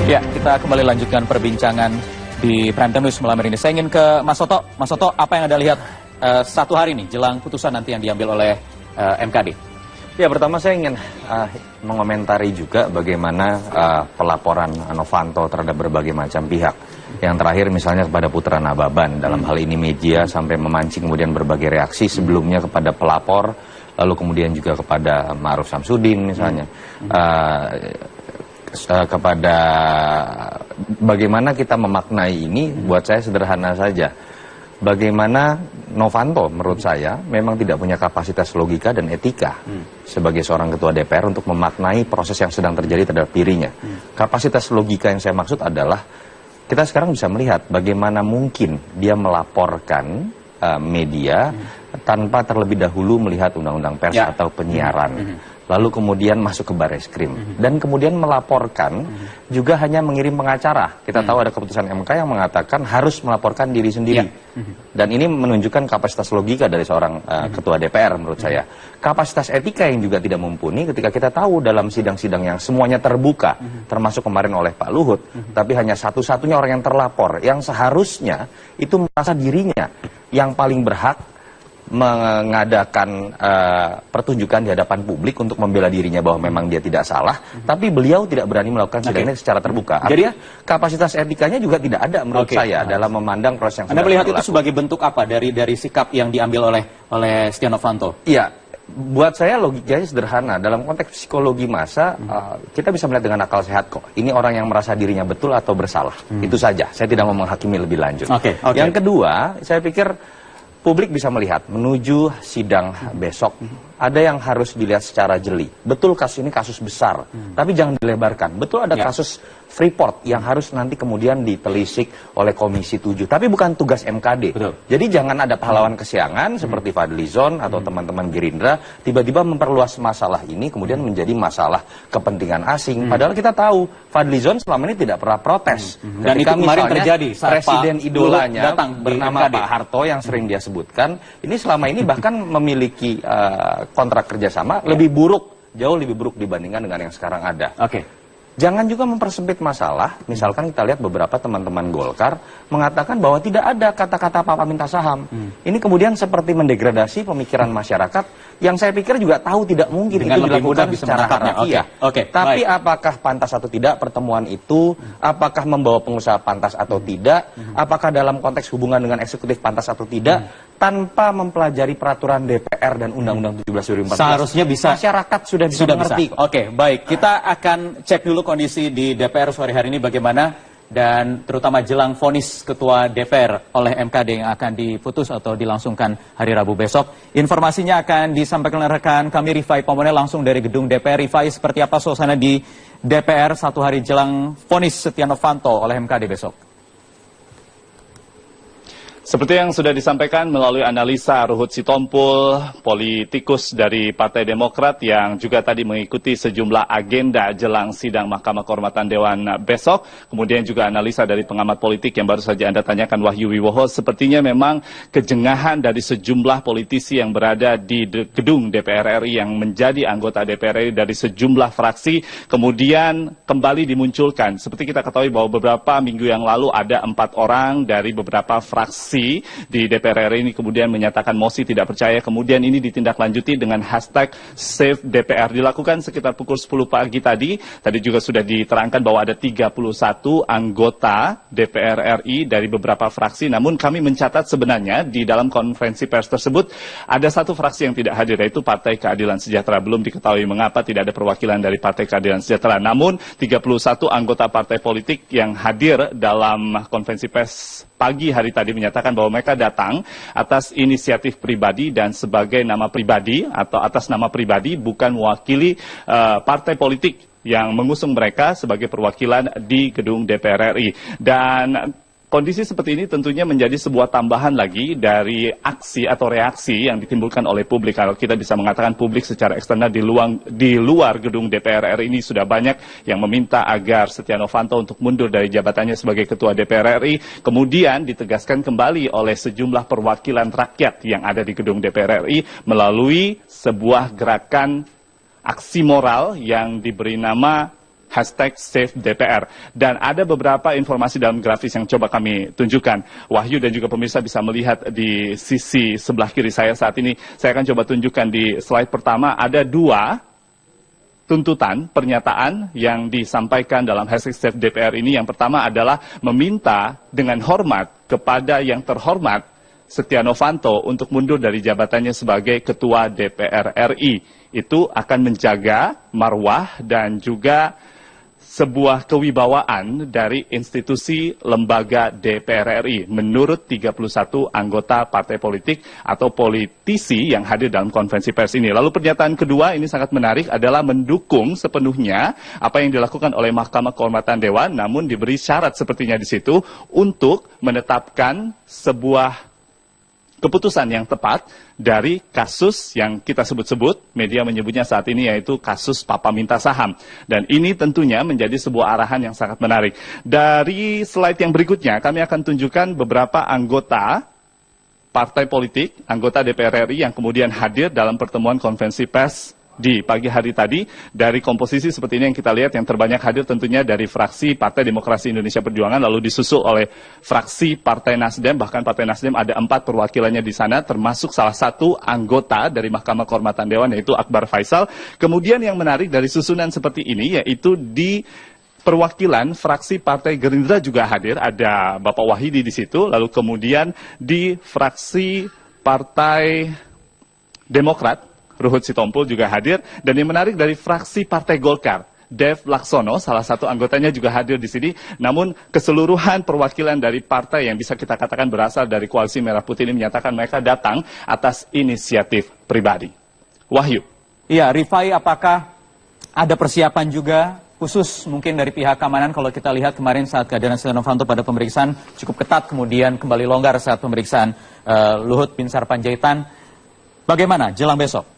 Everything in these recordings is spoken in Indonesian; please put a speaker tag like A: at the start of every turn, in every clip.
A: Ya, kita kembali lanjutkan perbincangan di Prime Time News malam hari ini. Saya ingin ke Mas Soto. Mas Soto, apa yang Anda lihat satu hari ini jelang putusan nanti yang diambil oleh MKD?
B: Ya, pertama saya ingin mengomentari juga bagaimana pelaporan Novanto terhadap berbagai macam pihak. Yang terakhir misalnya kepada Putra Nababan, dalam hal ini media sampai memancing kemudian berbagai reaksi sebelumnya kepada pelapor, lalu kemudian juga kepada Ma'ruf Samsudin misalnya. Kepada bagaimana kita memaknai ini, buat saya sederhana saja. Bagaimana Novanto menurut saya memang tidak punya kapasitas logika dan etika sebagai seorang ketua DPR untuk memaknai proses yang sedang terjadi terhadap dirinya. Kapasitas logika yang saya maksud adalah kita sekarang bisa melihat bagaimana mungkin dia melaporkan media tanpa terlebih dahulu melihat undang-undang pers atau penyiaran. Lalu kemudian masuk ke Barreskrim dan kemudian melaporkan juga hanya mengirim pengacara. Kita tahu ada keputusan MK yang mengatakan harus melaporkan diri sendiri. Dan ini menunjukkan kapasitas logika dari seorang ketua DPR menurut saya. Kapasitas etika yang juga tidak mumpuni ketika kita tahu dalam sidang-sidang yang semuanya terbuka, termasuk kemarin oleh Pak Luhut, tapi hanya satu-satunya orang yang terlapor yang seharusnya itu merasa dirinya yang paling berhak mengadakan pertunjukan di hadapan publik untuk membela dirinya bahwa memang dia tidak salah, tapi beliau tidak berani melakukan sidang ini secara terbuka. Artinya kapasitas etikanya juga tidak ada menurut saya dalam memandang proses yang
A: Anda melihat itu sebagai bentuk apa dari sikap yang diambil oleh Setia Novanto?
B: Iya, buat saya logikanya sederhana. Dalam konteks psikologi massa, kita bisa melihat dengan akal sehat kok. Ini orang yang merasa dirinya betul atau bersalah. Itu saja. Saya tidak mau menghakimi lebih lanjut. Yang kedua, saya pikir publik bisa melihat menuju sidang besok ada yang harus dilihat secara jeli. Betul kasus ini kasus besar, tapi jangan dilebarkan. Betul ada kasus Freeport yang harus nanti kemudian ditelisik oleh Komisi 7. Tapi bukan tugas MKD. Jadi jangan ada pahlawan kesiangan seperti Fadlizon atau teman-teman Gerindra tiba-tiba memperluas masalah ini kemudian menjadi masalah kepentingan asing. Padahal kita tahu Fadlizon selama ini tidak pernah protes.
A: Dan itu kemarin terjadi saat
B: presiden idolanya
A: datang
B: bernama Pak Harto yang sering dia sebutkan, ini selama ini bahkan memiliki kontrak kerjasama lebih buruk, jauh lebih buruk dibandingkan dengan yang sekarang ada. Jangan juga mempersempit masalah. Misalkan kita lihat beberapa teman-teman Golkar mengatakan bahwa tidak ada kata-kata Papa minta saham. Ini kemudian seperti mendegradasi pemikiran masyarakat yang saya pikir juga tahu tidak mungkin itu dilakukan secara harafiah. Tapi apakah pantas atau tidak pertemuan itu? Apakah membawa pengusaha pantas atau tidak? Apakah dalam konteks hubungan dengan eksekutif pantas atau tidak? Tanpa mempelajari peraturan DPR dan Undang-Undang 17 2014.
A: Seharusnya bisa.
B: Masyarakat sudah bisa mengerti.
A: Baik. Kita akan cek dulu kondisi di DPR sore hari ini bagaimana, dan terutama jelang vonis ketua DPR oleh MKD yang akan diputus atau dilangsungkan hari Rabu besok. Informasinya akan disampaikan oleh rekan kami Rifai Pomone langsung dari gedung DPR. Rifai, seperti apa suasana di DPR satu hari jelang vonis Setia Novanto oleh MKD besok?
C: Seperti yang sudah disampaikan melalui analisa Ruhut Sitompul, politikus dari Partai Demokrat yang juga tadi mengikuti sejumlah agenda jelang sidang Mahkamah Kehormatan Dewan besok. Kemudian juga analisa dari pengamat politik yang baru saja Anda tanyakan, Wahyu Wiwoho. Sepertinya memang kejengahan dari sejumlah politisi yang berada di gedung DPR RI yang menjadi anggota DPR RI dari sejumlah fraksi kemudian kembali dimunculkan. Seperti kita ketahui bahwa beberapa minggu yang lalu ada 4 orang dari beberapa fraksi di DPR RI ini kemudian menyatakan mosi tidak percaya, kemudian ini ditindaklanjuti dengan hashtag Save DPR. Dilakukan sekitar pukul 10 pagi tadi juga sudah diterangkan bahwa ada 31 anggota DPR RI dari beberapa fraksi, namun kami mencatat sebenarnya di dalam konferensi pers tersebut ada satu fraksi yang tidak hadir, yaitu Partai Keadilan Sejahtera. Belum diketahui mengapa tidak ada perwakilan dari Partai Keadilan Sejahtera, namun 31 anggota partai politik yang hadir dalam konferensi pers pagi hari tadi menyatakan bahwa mereka datang atas inisiatif pribadi dan sebagai nama pribadi atau atas nama pribadi, bukan mewakili partai politik yang mengusung mereka sebagai perwakilan di gedung DPR RI. Dan kondisi seperti ini tentunya menjadi sebuah tambahan lagi dari aksi atau reaksi yang ditimbulkan oleh publik. Kalau kita bisa mengatakan publik secara eksternal di luar gedung DPR RI ini sudah banyak yang meminta agar Setia Novanto untuk mundur dari jabatannya sebagai Ketua DPR RI. Kemudian ditegaskan kembali oleh sejumlah perwakilan rakyat yang ada di gedung DPR RI melalui sebuah gerakan aksi moral yang diberi nama #SaveDPR. Dan ada beberapa informasi dalam grafis yang coba kami tunjukkan. Wahyu dan juga pemirsa bisa melihat di sisi sebelah kiri saya saat ini. Saya akan coba tunjukkan di slide pertama. Ada 2 tuntutan, pernyataan yang disampaikan dalam #SaveDPR ini. Yang pertama adalah meminta dengan hormat kepada yang terhormat Setia Novanto untuk mundur dari jabatannya sebagai Ketua DPR RI. Itu akan menjaga marwah dan juga sebuah kewibawaan dari institusi lembaga DPR RI menurut 31 anggota partai politik atau politisi yang hadir dalam konferensi pers ini. Lalu pernyataan kedua ini sangat menarik adalah mendukung sepenuhnya apa yang dilakukan oleh Mahkamah Kehormatan Dewan, namun diberi syarat sepertinya di situ untuk menetapkan sebuah keputusan yang tepat dari kasus yang kita sebut-sebut, media menyebutnya saat ini yaitu kasus Papa Minta Saham. Dan ini tentunya menjadi sebuah arahan yang sangat menarik. Dari slide yang berikutnya, kami akan tunjukkan beberapa anggota partai politik, anggota DPR RI yang kemudian hadir dalam pertemuan konferensi pers di pagi hari tadi. Dari komposisi seperti ini yang kita lihat, yang terbanyak hadir tentunya dari fraksi Partai Demokrasi Indonesia Perjuangan, lalu disusul oleh fraksi Partai Nasdem. Bahkan Partai Nasdem ada 4 perwakilannya di sana, termasuk salah satu anggota dari Mahkamah Kehormatan Dewan yaitu Akbar Faisal. Kemudian yang menarik dari susunan seperti ini yaitu di perwakilan fraksi Partai Gerindra juga hadir, ada Bapak Wahidi di situ. Lalu kemudian di fraksi Partai Demokrat Ruhut Sitompul juga hadir, dan yang menarik dari fraksi Partai Golkar, Dev Laksono, salah satu anggotanya juga hadir di sini. Namun keseluruhan perwakilan dari partai yang bisa kita katakan berasal dari Koalisi Merah Putih ini menyatakan mereka datang atas inisiatif pribadi. Wahyu.
A: Iya, Rifai, apakah ada persiapan juga khusus mungkin dari pihak keamanan? Kalau kita lihat kemarin saat kehadiran Setia Novanto pada pemeriksaan cukup ketat, kemudian kembali longgar saat pemeriksaan Luhut Binsar Panjaitan. Bagaimana jelang besok?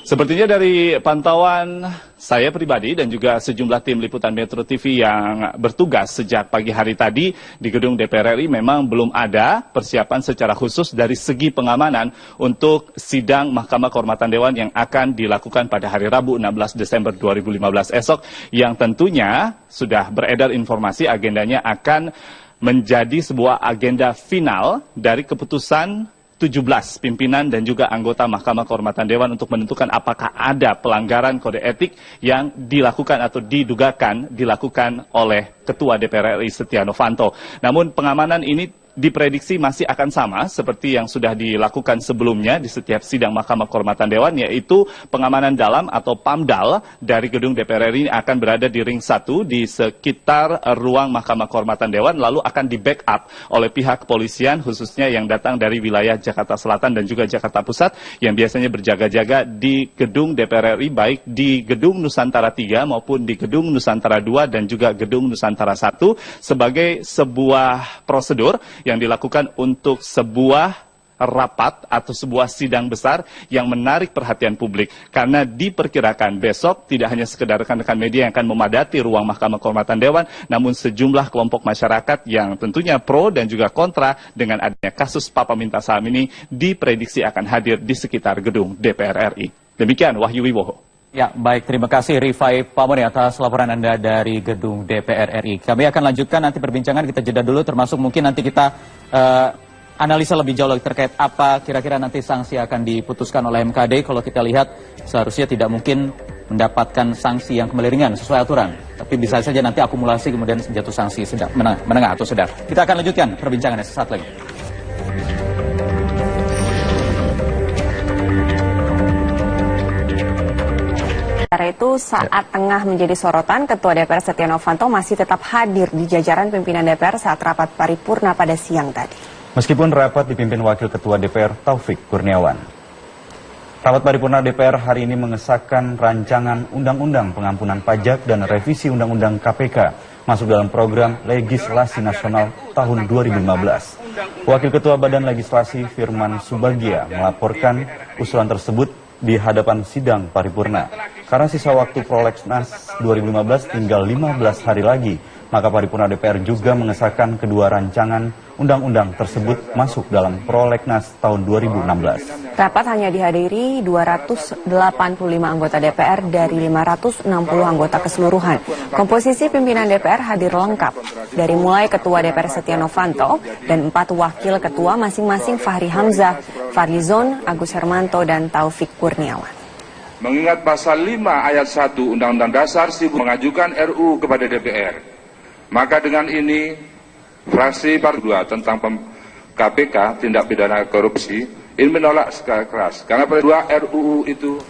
C: Sepertinya dari pantauan saya pribadi dan juga sejumlah tim liputan Metro TV yang bertugas sejak pagi hari tadi di gedung DPR RI, memang belum ada persiapan secara khusus dari segi pengamanan untuk sidang Mahkamah Kehormatan Dewan yang akan dilakukan pada hari Rabu 16 Desember 2015 esok, yang tentunya sudah beredar informasi agendanya akan menjadi sebuah agenda final dari keputusan 17 pimpinan dan juga anggota Mahkamah Kehormatan Dewan untuk menentukan apakah ada pelanggaran kode etik yang dilakukan atau didugakan dilakukan oleh Ketua DPR RI Setia Novanto. Namun pengamanan ini diprediksi masih akan sama seperti yang sudah dilakukan sebelumnya di setiap sidang Mahkamah Kehormatan Dewan, yaitu pengamanan dalam atau PAMDAL dari gedung DPR RI akan berada di ring 1 di sekitar ruang Mahkamah Kehormatan Dewan, lalu akan di backup oleh pihak kepolisian khususnya yang datang dari wilayah Jakarta Selatan dan juga Jakarta Pusat yang biasanya berjaga-jaga di gedung DPR RI, baik di gedung Nusantara 3 maupun di gedung Nusantara 2 dan juga gedung Nusantara 1, sebagai sebuah prosedur yang dilakukan untuk sebuah rapat atau sebuah sidang besar yang menarik perhatian publik. Karena diperkirakan besok tidak hanya sekedar rekan-rekan media yang akan memadati ruang Mahkamah Kehormatan Dewan, namun sejumlah kelompok masyarakat yang tentunya pro dan juga kontra dengan adanya kasus Papa Minta Saham ini diprediksi akan hadir di sekitar gedung DPR RI. Demikian Wahyu Wibowo.
A: Ya, baik. Terima kasih Rifai Pamuri atas laporan Anda dari gedung DPR RI. Kami akan lanjutkan nanti perbincangan, kita jeda dulu, termasuk mungkin nanti kita analisa lebih jauh lagi terkait apa kira-kira nanti sanksi akan diputuskan oleh MKD. Kalau kita lihat seharusnya tidak mungkin mendapatkan sanksi yang kembali ringan sesuai aturan. Tapi bisa saja nanti akumulasi kemudian jatuh sanksi sedang, menengah atau sedang. Kita akan lanjutkan perbincangannya sesaat lagi.
D: Sementara itu, saat tengah menjadi sorotan, Ketua DPR Setia Novanto masih tetap hadir di jajaran pimpinan DPR saat rapat paripurna pada siang tadi.
E: Meskipun rapat dipimpin Wakil Ketua DPR Taufik Kurniawan. Rapat paripurna DPR hari ini mengesahkan rancangan Undang-Undang Pengampunan Pajak dan revisi Undang-Undang KPK masuk dalam program legislasi nasional tahun 2015. Wakil Ketua Badan Legislasi Firman Subagia melaporkan usulan tersebut di hadapan sidang paripurna. Karena sisa waktu prolegnas 2015 tinggal 15 hari lagi, maka paripurna DPR juga mengesahkan kedua rancangan undang-undang tersebut masuk dalam prolegnas tahun 2016.
D: Rapat hanya dihadiri 285 anggota DPR dari 560 anggota keseluruhan. Komposisi pimpinan DPR hadir lengkap, dari mulai Ketua DPR Setia Novanto dan 4 wakil ketua masing-masing Fahri Hamzah, Fadlizon, Agus Hermanto, dan Taufik Kurniawan.
F: Mengingat pasal 5 ayat 1 Undang-Undang Dasar mengajukan RUU kepada DPR, maka dengan ini fraksi Partai 2 tentang KPK tindak pidana korupsi ini menolak secara keras karena pada 2 RUU itu